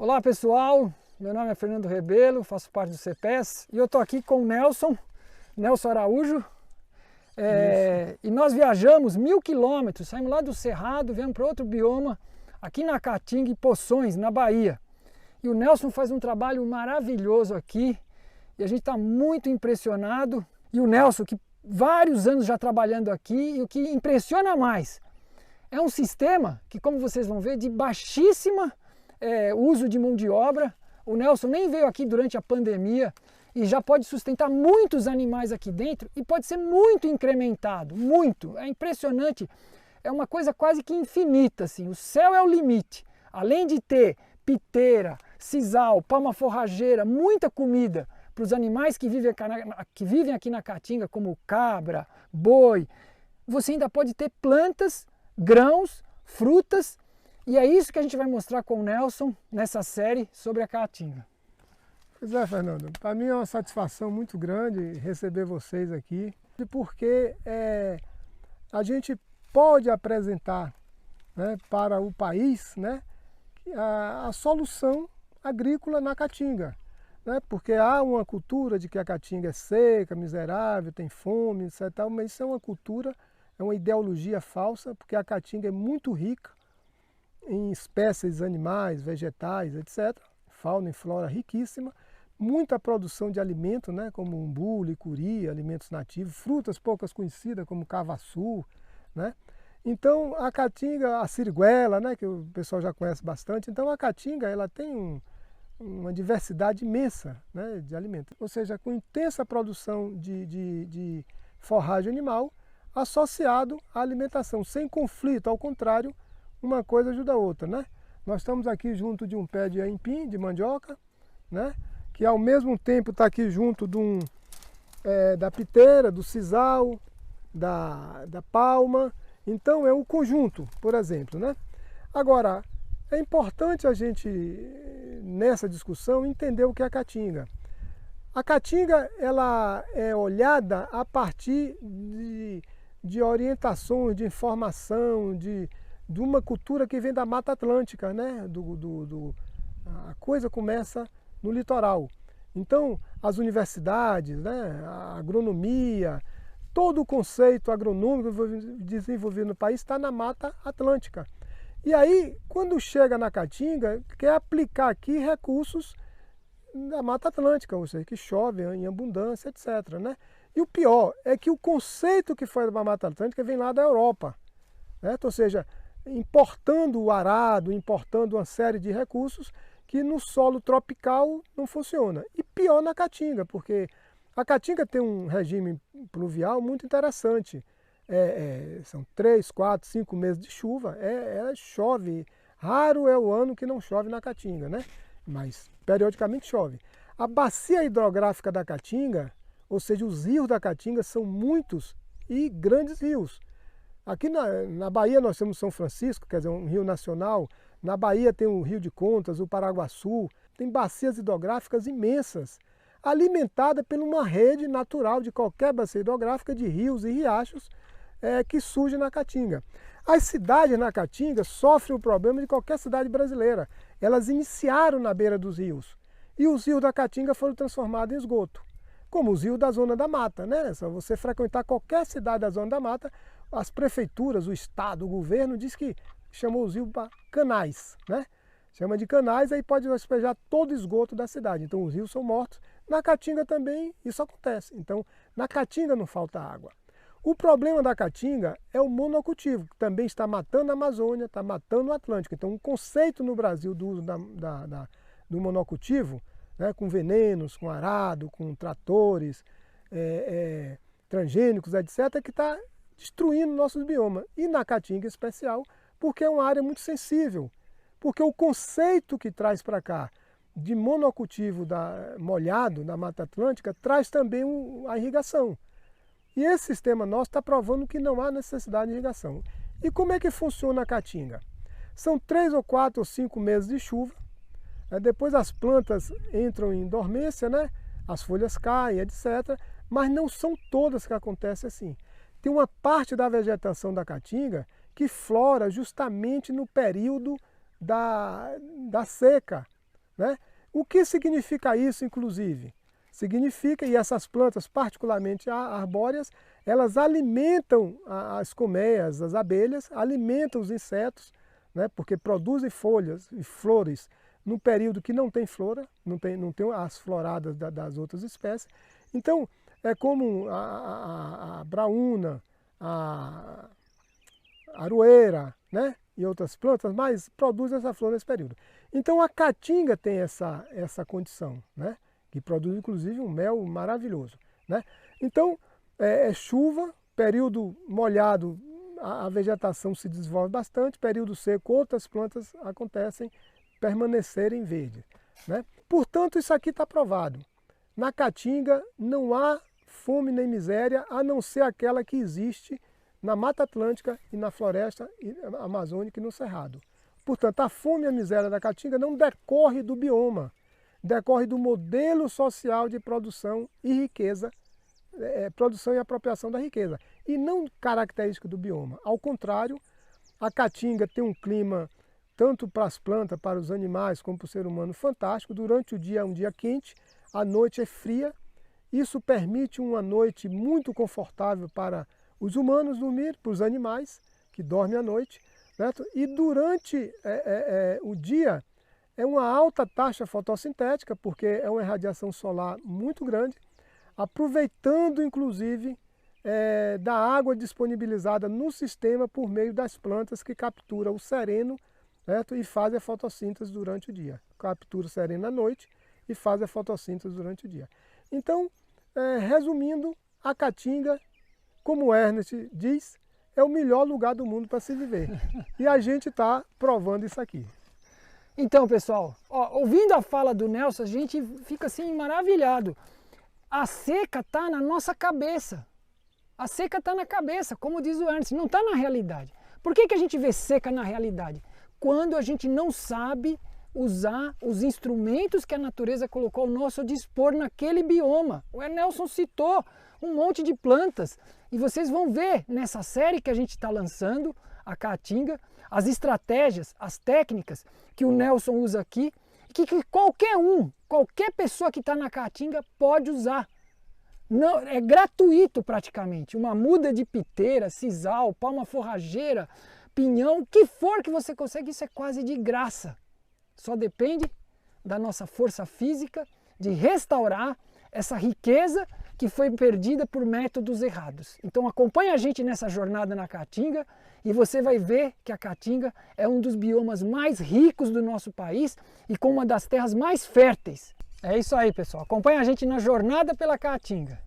Olá pessoal, meu nome é Fernando Rebelo, faço parte do CEPES e eu estou aqui com o Nelson Araújo. E nós viajamos 1000 quilômetros, saímos lá do Cerrado, viemos para outro bioma, aqui na Caatinga, em Poções, na Bahia. E o Nelson faz um trabalho maravilhoso aqui e a gente está muito impressionado. E o Nelson, que vários anos já trabalhando aqui, e o que impressiona mais, é um sistema que, como vocês vão ver, de baixíssima uso de mão de obra. O Nelson nem veio aqui durante a pandemia e já pode sustentar muitos animais aqui dentro e pode ser muito incrementado, muito. É impressionante, é uma coisa quase que infinita, assim. O céu é o limite. Além de ter piteira, sisal, palma forrageira, muita comida para os animais que vivem aqui na Caatinga, como cabra, boi, você ainda pode ter plantas, grãos, frutas. E é isso que a gente vai mostrar com o Nelson nessa série sobre a Caatinga. Pois é, Fernando, para mim é uma satisfação muito grande receber vocês aqui, porque a gente pode apresentar, né, para o país, né, a solução agrícola na Caatinga. Né, porque há uma cultura de que a Caatinga é seca, miserável, tem fome, etc. Mas isso é uma cultura, é uma ideologia falsa, porque a Caatinga é muito rica em espécies animais, vegetais, etc. Fauna e flora riquíssima, muita produção de alimento, né, como umbu, licuri, alimentos nativos, frutas poucas conhecidas como cavaçu, né? Então a Caatinga, a siriguela, né, que o pessoal já conhece bastante, então a Caatinga ela tem uma diversidade imensa, né, de alimentos, ou seja, com intensa produção de forragem animal associado à alimentação, sem conflito, ao contrário, uma coisa ajuda a outra, né? Nós estamos aqui junto de um pé de aipim, de mandioca, né? Que ao mesmo tempo está aqui junto da piteira, do sisal, da palma. Então é um conjunto, por exemplo, né? Agora, é importante a gente, nessa discussão, entender o que é a Caatinga. A Caatinga ela é olhada a partir de orientações, de informação, de uma cultura que vem da Mata Atlântica, né? A coisa começa no litoral. Então, as universidades, né? A agronomia, todo o conceito agronômico desenvolvido no país está na Mata Atlântica. E aí, quando chega na Caatinga, quer aplicar aqui recursos da Mata Atlântica, ou seja, que chove em abundância, etc. Né? E o pior é que o conceito que foi da Mata Atlântica vem lá da Europa. Né? Ou seja, importando o arado, importando uma série de recursos que no solo tropical não funciona. E pior na Caatinga, porque a Caatinga tem um regime pluvial muito interessante. São 3, 4, 5 meses de chuva, chove. Raro é o ano que não chove na Caatinga, né? Mas periodicamente chove. A bacia hidrográfica da Caatinga, ou seja, os rios da Caatinga são muitos e grandes rios. Aqui na Bahia nós temos São Francisco, quer dizer, um rio nacional. Na Bahia tem o Rio de Contas, o Paraguaçu. Tem bacias hidrográficas imensas, alimentada por uma rede natural de qualquer bacia hidrográfica de rios e riachos que surge na Caatinga. As cidades na Caatinga sofrem o problema de qualquer cidade brasileira. Elas iniciaram na beira dos rios. E os rios da Caatinga foram transformados em esgoto. Como os rios da Zona da Mata, né? Se você frequentar qualquer cidade da Zona da Mata, as prefeituras, o Estado, o governo diz que chamou os rios para canais, né? Chama de canais, aí pode despejar todo o esgoto da cidade. Então os rios são mortos. Na Caatinga também isso acontece. Então na Caatinga não falta água. O problema da Caatinga é o monocultivo, que também está matando a Amazônia, está matando o Atlântico. Então o conceito no Brasil do uso do monocultivo, né, com venenos, com arado, com tratores, transgênicos, etc., que está destruindo nossos biomas. E na Caatinga em especial, porque é uma área muito sensível. Porque o conceito que traz para cá de monocultivo molhado na Mata Atlântica traz também a irrigação. E esse sistema nosso está provando que não há necessidade de irrigação. E como é que funciona a Caatinga? São 3 ou 4 ou 5 meses de chuva. Depois as plantas entram em dormência, né? As folhas caem, etc. Mas não são todas que acontecem assim. Tem uma parte da vegetação da Caatinga que flora justamente no período da seca. né? O que significa isso, inclusive? Significa, e essas plantas, particularmente arbóreas, elas alimentam as colmeias, as abelhas, alimentam os insetos, né? Porque produzem folhas e flores num período que não tem flora, não tem as floradas das outras espécies. Então, é como a braúna, a aroeira, né? E outras plantas, mas produzem essa flor nesse período. Então a caatinga tem essa condição, né? Que produz inclusive um mel maravilhoso, né? Então chuva, período molhado, a vegetação se desenvolve bastante, período seco, outras plantas acontecem permanecerem verdes, né? Portanto, isso aqui está provado. Na caatinga não há fome nem miséria, a não ser aquela que existe na Mata Atlântica e na floresta amazônica e no cerrado. Portanto, a fome e a miséria da caatinga não decorre do bioma, decorre do modelo social de produção e riqueza, produção e apropriação da riqueza, e não característica do bioma. Ao contrário, a caatinga tem um clima, tanto para as plantas, para os animais, como para o ser humano, fantástico. Durante o dia é um dia quente, a noite é fria. Isso permite uma noite muito confortável para os humanos dormir, para os animais que dormem à noite, certo? E durante o dia é uma alta taxa fotossintética, porque é uma irradiação solar muito grande, aproveitando inclusive da água disponibilizada no sistema por meio das plantas que capturam o sereno, certo? E fazem a fotossíntese durante o dia. Captura o sereno à noite e faz a fotossíntese durante o dia. Então, resumindo, a caatinga, como o Ernest diz, é o melhor lugar do mundo para se viver. E a gente está provando isso aqui. Então, pessoal, ouvindo a fala do Nelson, a gente fica assim maravilhado. A seca está na nossa cabeça. A seca está na cabeça, como diz o Ernest, não está na realidade. Por que a gente vê seca na realidade? Quando a gente não sabe usar os instrumentos que a natureza colocou ao nosso dispor naquele bioma. O Nelson citou um monte de plantas e vocês vão ver nessa série que a gente está lançando, a Caatinga, as estratégias, as técnicas que o Nelson usa aqui, que qualquer pessoa que está na Caatinga pode usar. Não, é gratuito praticamente, uma muda de piteira, sisal, palma forrageira, pinhão, o que for que você consegue, isso é quase de graça. Só depende da nossa força física de restaurar essa riqueza que foi perdida por métodos errados. Então acompanhe a gente nessa jornada na Caatinga e você vai ver que a Caatinga é um dos biomas mais ricos do nosso país e com uma das terras mais férteis. É isso aí, pessoal. Acompanhe a gente na jornada pela Caatinga.